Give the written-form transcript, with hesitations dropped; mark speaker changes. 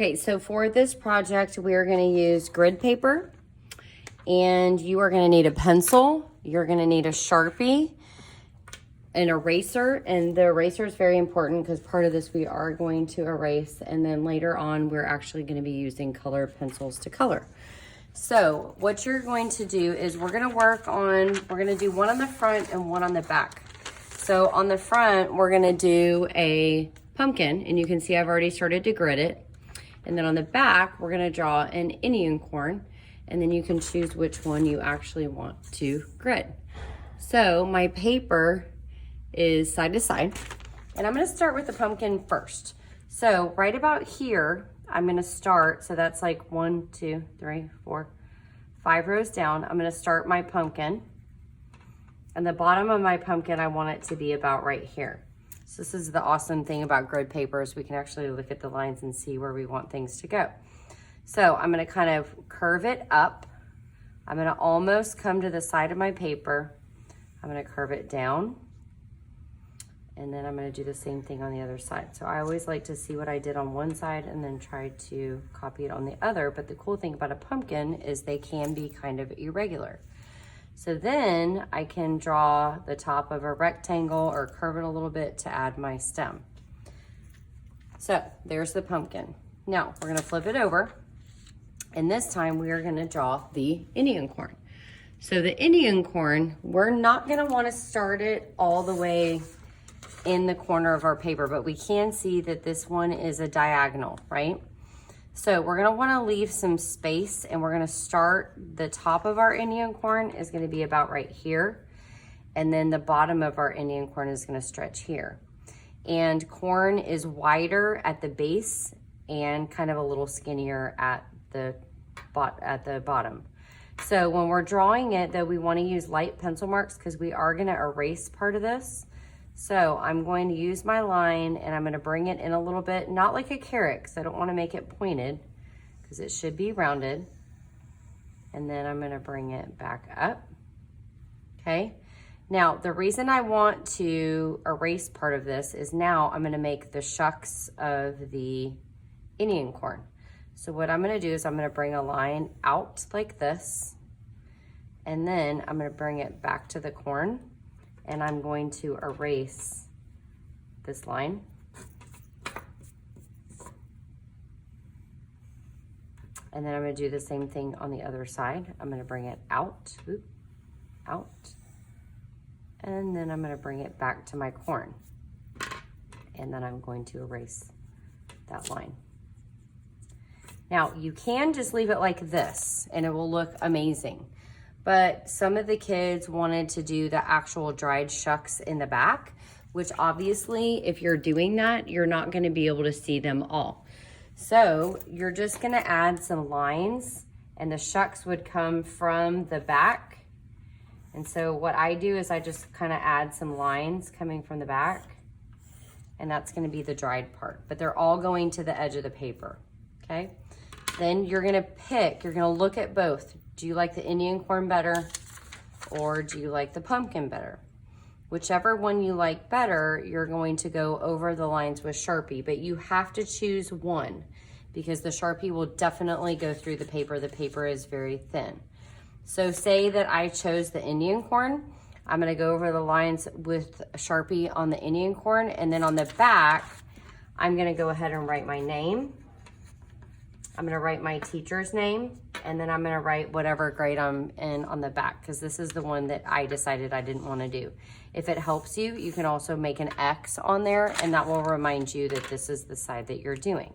Speaker 1: Okay, so for this project, we're gonna use grid paper, and you are gonna need a pencil, you're gonna need a Sharpie, an eraser, and the eraser is very important because part of this we are going to erase, and then later on we're actually gonna be using colored pencils to color. So what you're going to do is we're gonna do one on the front and one on the back. So on the front, we're gonna do a pumpkin, and you can see I've already started to grid it. And then on the back, we're gonna draw an Indian corn, and then you can choose which one you actually want to grid. So my paper is side to side, and I'm gonna start with the pumpkin first. So right about here, I'm gonna start, so that's like 1, 2, 3, 4, 5 rows down. I'm gonna start my pumpkin, and the bottom of my pumpkin, I want it to be about right here. So this is the awesome thing about grid paper is we can actually look at the lines and see where we want things to go. So I'm gonna kind of curve it up. I'm gonna almost come to the side of my paper. I'm gonna curve it down. And then I'm gonna do the same thing on the other side. So I always like to see what I did on one side and then try to copy it on the other. But the cool thing about a pumpkin is they can be kind of irregular. So then I can draw the top of a rectangle or curve it a little bit to add my stem. So there's the pumpkin. Now we're gonna flip it over, and this time we are gonna draw the Indian corn. So the Indian corn, we're not gonna wanna start it all the way in the corner of our paper, but we can see that this one is a diagonal, right? So we're gonna wanna leave some space, and we're gonna start, the top of our Indian corn is gonna be about right here, and then the bottom of our Indian corn is gonna stretch here. And corn is wider at the base and kind of a little skinnier at the bottom. So when we're drawing it, though, we wanna use light pencil marks because we are gonna erase part of this. So I'm going to use my line, and I'm going to bring it in a little bit, not like a carrot because I don't want to make it pointed because it should be rounded. And then I'm going to bring it back up. Okay. Now the reason I want to erase part of this is now I'm going to make the shucks of the Indian corn. So what I'm going to do is I'm going to bring a line out like this, and then I'm going to bring it back to the corn. And I'm going to erase this line. And then I'm gonna do the same thing on the other side. I'm gonna bring it out, out. And then I'm gonna bring it back to my corn. And then I'm going to erase that line. Now you can just leave it like this and it will look amazing. But some of the kids wanted to do the actual dried shucks in the back, which obviously if you're doing that, you're not gonna be able to see them all. So you're just gonna add some lines, and the shucks would come from the back. And so what I do is I just kind of add some lines coming from the back, and that's gonna be the dried part, but they're all going to the edge of the paper, okay? Then you're gonna look at both. Do you like the Indian corn better, or do you like the pumpkin better? Whichever one you like better, you're going to go over the lines with Sharpie, but you have to choose one because the Sharpie will definitely go through the paper. The paper is very thin. So say that I chose the Indian corn. I'm gonna go over the lines with Sharpie on the Indian corn, and then on the back, I'm gonna go ahead and write my name. I'm gonna write my teacher's name, and then I'm gonna write whatever grade I'm in on the back, because this is the one that I decided I didn't wanna do. If it helps you, you can also make an X on there, and that will remind you that this is the side that you're doing.